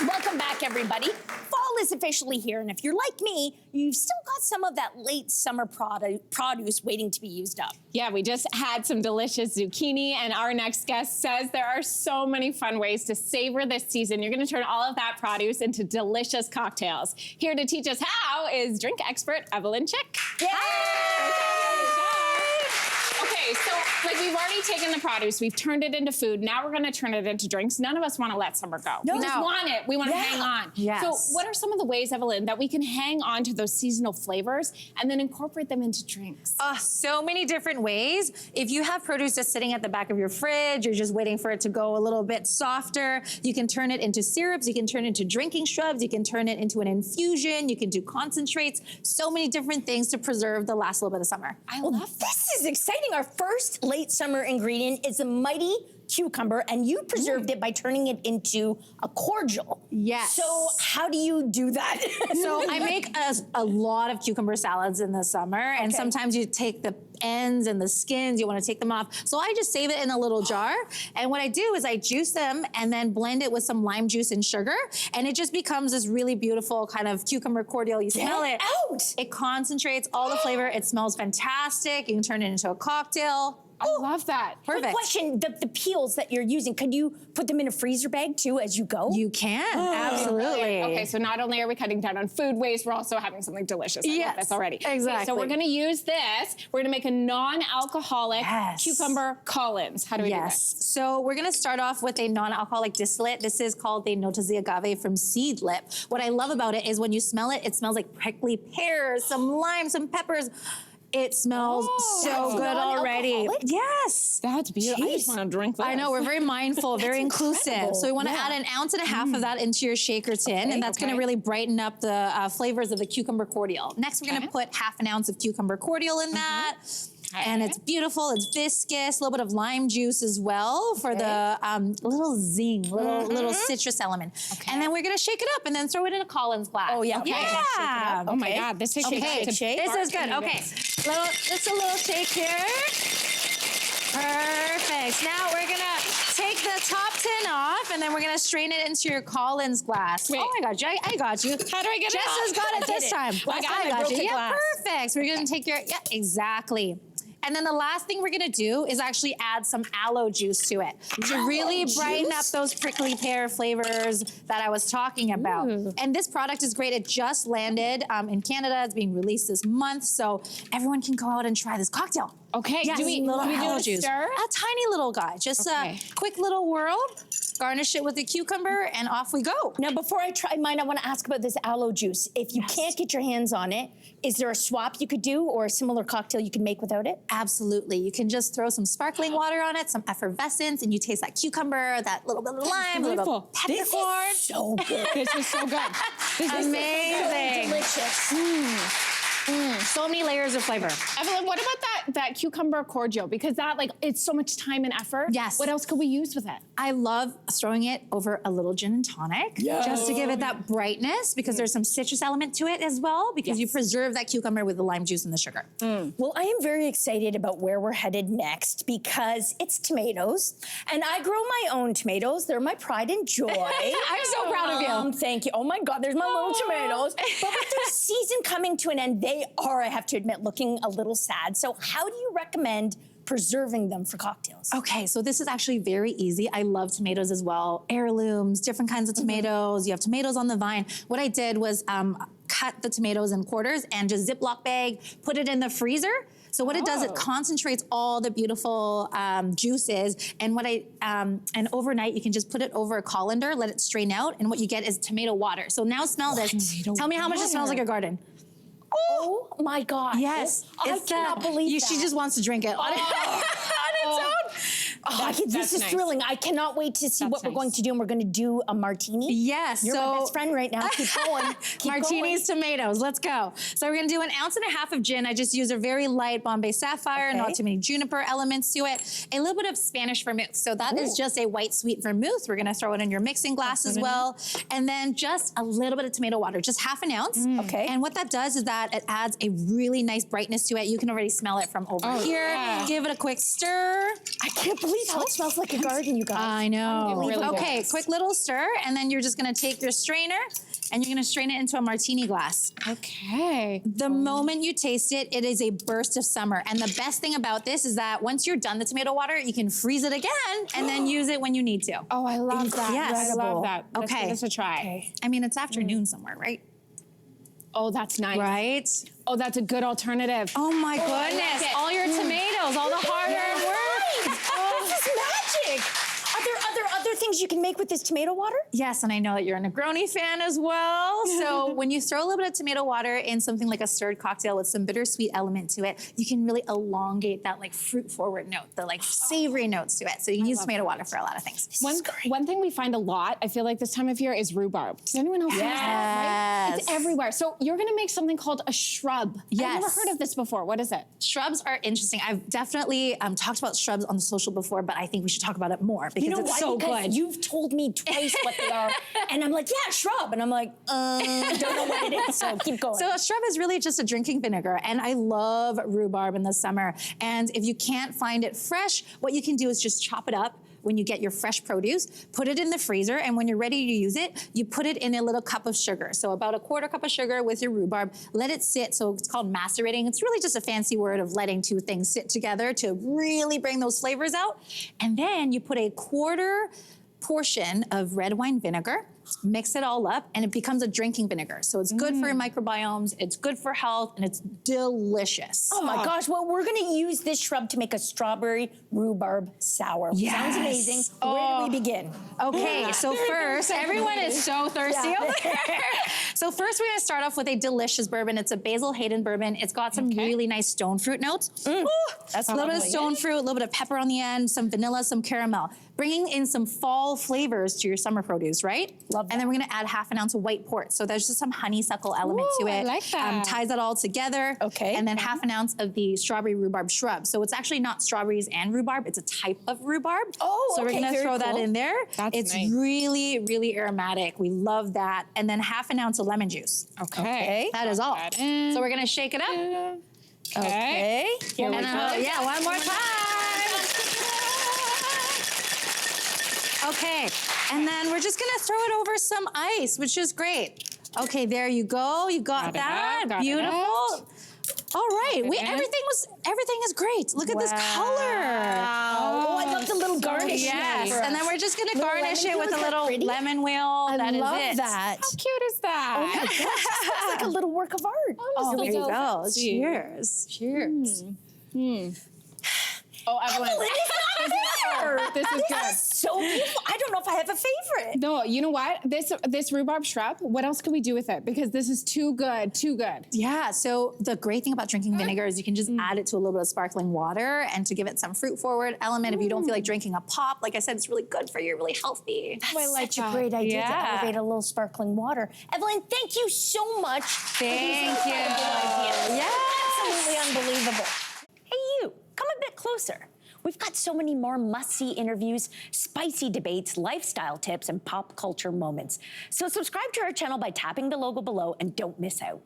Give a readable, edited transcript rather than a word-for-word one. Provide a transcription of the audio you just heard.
Welcome back, everybody. Fall is officially here, and if you're like me, you've still got some of that late summer produce waiting to be used up. Yeah, we just had some delicious zucchini, and our next guest says there are so many fun ways to savor this season. You're gonna turn all of that produce into delicious cocktails. Here to teach us how is drink expert Evelyn Chick. Yay! Okay, so like we've already taken the produce, we've turned it into food. Now we're gonna turn it into drinks. None of us wanna let summer go. No. We just want it, we wanna hang on. Yes. So what are some of the ways, Evelyn, that we can hang on to those seasonal flavors and then incorporate them into drinks? So many different ways. If you have produce just sitting at the back of your fridge, you're just waiting for it to go a little bit softer, you can turn it into syrups, you can turn it into drinking shrubs, you can turn it into an infusion, you can do concentrates, so many different things to preserve the last little bit of summer. I love This is exciting. Our first late summer ingredient is a mighty cucumber, and you preserved it by turning it into a cordial. Yes. So how do you do that? So I make a lot of cucumber salads in the summer, and sometimes you take the ends and the skins, you want to take them off. So I just save it in a little jar, and what I do is I juice them and then blend it with some lime juice and sugar, and it just becomes this really beautiful kind of cucumber cordial. You smell it. It concentrates all the flavor. It smells fantastic. You can turn it into a cocktail. I love that. Perfect. Quick question, the peels that you're using, could you put them in a freezer bag too as you go? You can, absolutely. Okay, so not only are we cutting down on food waste, we're also having something delicious. I love this already. Exactly. Okay, so we're gonna use this. We're gonna make a non-alcoholic cucumber Collins. How do we do this? So we're gonna start off with a non-alcoholic distillate. This is called the Notas de Agave from Seedlip. What I love about it is when you smell it, it smells like prickly pears, some lime, some peppers. It smells so good already. Yes. That's beautiful. I just want to drink this. I know, we're very mindful, very inclusive. So we want to add 1.5 ounces of that into your shaker tin, and that's going to really brighten up the flavors of the cucumber cordial. Next, we're going to put 1/2 ounce of cucumber cordial in that. And it's beautiful, it's viscous, a little bit of lime juice as well for the little zing, little citrus element. And then we're gonna shake it up and then throw it in a Collins glass. Oh yeah, Yeah. Oh my God, this is shake. This is good, okay. Just a little shake here. Perfect. Now we're gonna take the top tin off and then we're gonna strain it into your Collins glass. Wait. Oh my God, I got you. How do I get it Jess has got it this time. I got you. it. Yeah, perfect. So we're gonna take your, exactly. And then the last thing we're gonna do is actually add some aloe juice to it to really brighten up those prickly pear flavors that I was talking about. And this product is great. It just landed in Canada. It's being released this month, so everyone can go out and try this cocktail. Okay, Yes, do we do aloe a juice. stir? A tiny little guy, just a quick little whirl. Garnish it with a cucumber, and off we go. Now, before I try mine, I want to ask about this aloe juice. If you can't get your hands on it, is there a swap you could do or a similar cocktail you could make without it? Absolutely. You can just throw some sparkling water on it, some effervescence, and you taste that cucumber, that little bit of lime, a little peppercorn. This is so good. This is so good. This is Amazing. Delicious. So many layers of flavor. Evelyn, what about that cucumber cordial? Because that, like, it's so much time and effort. Yes. What else could we use with it? I love throwing it over a little gin and tonic, just to give it that brightness, because there's some citrus element to it as well, because you preserve that cucumber with the lime juice and the sugar. Well, I am very excited about where we're headed next because it's tomatoes, and I grow my own tomatoes. They're my pride and joy. I'm so proud of you. Thank you. Oh my God, there's my little tomatoes. But with their season coming to an end, they are, I have to admit, looking a little sad. So how do you recommend preserving them for cocktails? Okay, so this is actually very easy. I love tomatoes as well. Heirlooms, different kinds of tomatoes. You have tomatoes on the vine. What I did was cut the tomatoes in quarters and just Ziploc bag, put it in the freezer. So what it does, it concentrates all the beautiful juices. And and overnight you can just put it over a colander, let it strain out, and what you get is tomato water. So now smell this. Tell me how much it smells like your garden. Oh my God. Yes. I cannot believe that. She just wants to drink it on its own. This is thrilling. I cannot wait to see what we're going to do. And we're going to do a martini. Yes. You're my best friend right now. Keep going. Martinis, tomatoes. Let's go. So we're going to do 1.5 ounces of gin. I just use a very light Bombay Sapphire, not too many juniper elements to it. A little bit of Spanish vermouth. So that is just a white sweet vermouth. We're going to throw it in your mixing glass as well. And then just a little bit of tomato water, just 1/2 ounce. Okay. And what that does is that it adds a really nice brightness to it. You can already smell it from over here. Give it a quick stir. I can't believe believe how it smells like a garden, you guys. I know. really Okay, does. quick little stir, and then you're just gonna take your strainer and you're gonna strain it into a martini glass. Okay. The moment you taste it, it is a burst of summer. And the best thing about this is that once you're done the tomato water, you can freeze it again and then use it when you need to. Oh, I love that. Yes. I love that. Let's Okay. give this a try. Okay. I mean, it's afternoon somewhere, right? Oh, that's nice. Right? Oh, that's a good alternative. Oh my I like goodness. it. All your tomatoes, all the hard-earned work. This is magic. Are there other things you can make with this tomato water? Yes, and I know that you're a Negroni fan as well. So when you throw a little bit of tomato water in something like a stirred cocktail with some bittersweet element to it, you can really elongate that like fruit-forward note, the like savory notes to it. So you can use tomato water for a lot of things. One thing we find a lot, I feel like this time of year, is rhubarb. Does anyone else use that? Right? It's Yes. everywhere. So you're gonna make something called a shrub. I've never Yes. heard of this before. What is it? Shrubs are interesting. I've definitely talked about shrubs on the social before, but I think we should talk about it more because You know it's why? so Because good. you've told me twice what they are, and I'm like, yeah, shrub, and I'm like, I don't know what it is. So keep going. So a shrub is really just a drinking vinegar, and I love rhubarb in the summer. And if you can't find it fresh, what you can do is just chop it up when you get your fresh produce, put it in the freezer, and when you're ready to use it, you put it in a little cup of sugar. So about a quarter cup of sugar with your rhubarb, let it sit. So it's called macerating. It's really just a fancy word of letting two things sit together to really bring those flavors out. And then you put a quarter portion of red wine vinegar, mix it all up, and it becomes a drinking vinegar. So it's good for your microbiomes, it's good for health, and it's delicious. oh my gosh, well, we're gonna use this shrub to make a strawberry rhubarb sour. Yes. Sounds amazing. Where do we begin? Okay, so first, everyone is so thirsty Yeah. over there. So first we're gonna start off with a delicious bourbon. It's a Basil Hayden bourbon. It's got some really nice stone fruit notes. Ooh, That's a little bit of lovely. stone fruit, a little bit of pepper on the end, some vanilla, some caramel. Bringing in some fall flavors to your summer produce, right? Love And then we're gonna add half an ounce of white port. So there's just some honeysuckle element to Ooh, it. I like that. Ties it all together. Okay. And then half an ounce of the strawberry rhubarb shrub. So it's actually not strawberries and rhubarb, it's a type of rhubarb. Oh, So we're okay, gonna very throw that cool. in there. That's it's nice. really, really aromatic. We love that. And then half an ounce of lemon juice. Okay. That is all. that in. So we're gonna shake it up. Okay. Here we And go. yeah, one more time. Okay, and then we're just gonna throw it over some ice, which is great. Okay, there you go. You got Got it that. out, got it Beautiful. out. All right, it in. everything is great. Look at this color. Oh, I love the little garnish. Yes, here for and then us. we're just gonna Little garnish lemon it with peel, a is that little pretty? lemon wheel. I That is love it. that. How cute is that? Oh my gosh, this looks like a little work of art. Oh, There you so go. fancy. Cheers. Cheers. Oh, everyone. This is good. This is so beautiful. I don't know if I have a favorite. No, you know what? This rhubarb shrub, what else can we do with it? Because this is too good, too good. Yeah, so the great thing about drinking vinegar is you can just add it to a little bit of sparkling water and to give it some fruit forward element. If you don't feel like drinking a pop, like I said, it's really good for you, really healthy. That's like such a that. great idea to Yeah. elevate a little sparkling water. Evelyn, thank you so much. Thank you. Yeah. Absolutely unbelievable. Hey, you, come a bit closer. We've got so many more must-see interviews, spicy debates, lifestyle tips, and pop culture moments. So subscribe to our channel by tapping the logo below and don't miss out.